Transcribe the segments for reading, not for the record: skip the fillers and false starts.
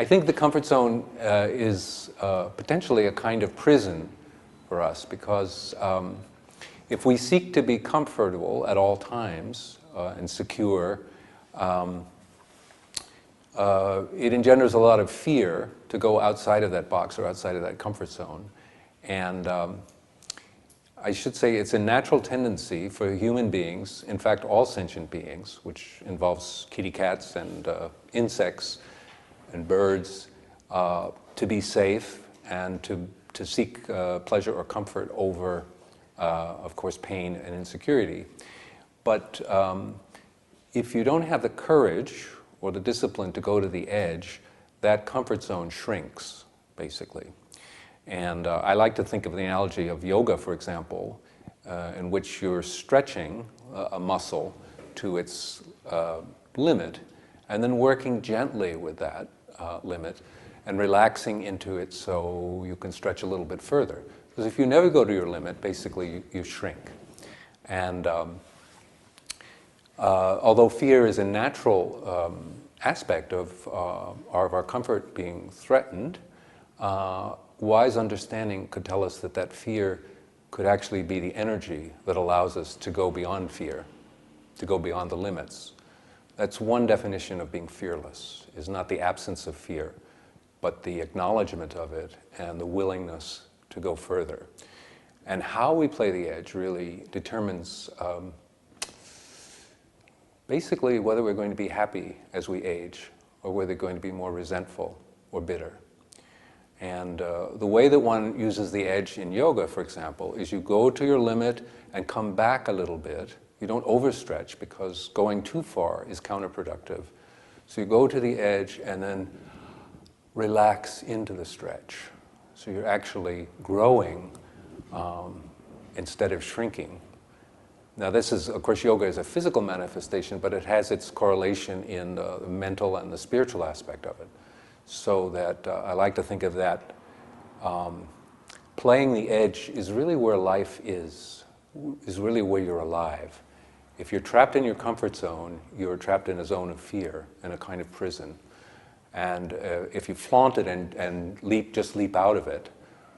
think the comfort zone is potentially a kind of prison for us, because if we seek to be comfortable at all times and secure, it engenders a lot of fear to go outside of that box or outside of that comfort zone. And I should say it's a natural tendency for human beings, in fact all sentient beings, which involves kitty cats and insects and birds, to be safe and to seek pleasure or comfort over, of course, pain and insecurity. But if you don't have the courage or the discipline to go to the edge, that comfort zone shrinks, basically. And I like to think of the analogy of yoga, for example, in which you're stretching a muscle to its limit and then working gently with that limit and relaxing into it so you can stretch a little bit further. Because if you never go to your limit, basically you shrink. And although fear is a natural aspect of our comfort being threatened, wise understanding could tell us that that fear could actually be the energy that allows us to go beyond fear, to go beyond the limits. That's one definition of being fearless, is not the absence of fear, but the acknowledgement of it and the willingness to go further. And how we play the edge really determines basically whether we're going to be happy as we age or whether we're going to be more resentful or bitter. And the way that one uses the edge in yoga, for example, is you go to your limit and come back a little bit. You don't overstretch, because going too far is counterproductive. So you go to the edge and then relax into the stretch. So you're actually growing instead of shrinking. Now this is, of course, yoga is a physical manifestation, but it has its correlation in the mental and the spiritual aspect of it. So that I like to think of that playing the edge is really where life is really where you're alive. If you're trapped in your comfort zone, you're trapped in a zone of fear, in a kind of prison. And if you flaunt it and just leap out of it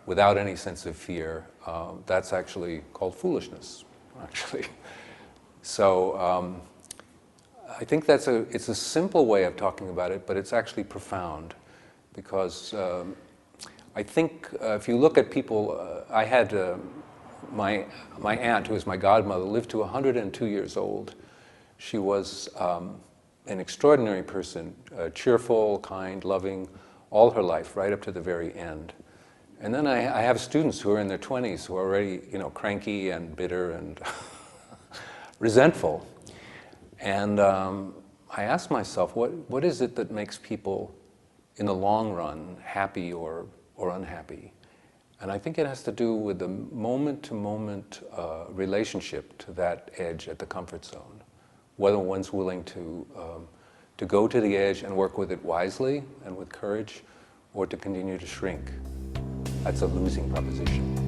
without any sense of fear, that's actually called foolishness, actually. So I think it's a simple way of talking about it, but it's actually profound, because I think if you look at people, I had my aunt, who was my godmother, lived to 102 years old. She was an extraordinary person, cheerful, kind, loving, all her life, right up to the very end. And then I have students who are in their 20s who are already, cranky and bitter and resentful. And I asked myself, what is it that makes people in the long run happy or unhappy? And I think it has to do with the moment-to-moment relationship to that edge at the comfort zone. Whether one's willing to go to the edge and work with it wisely and with courage, or to continue to shrink. That's a losing proposition.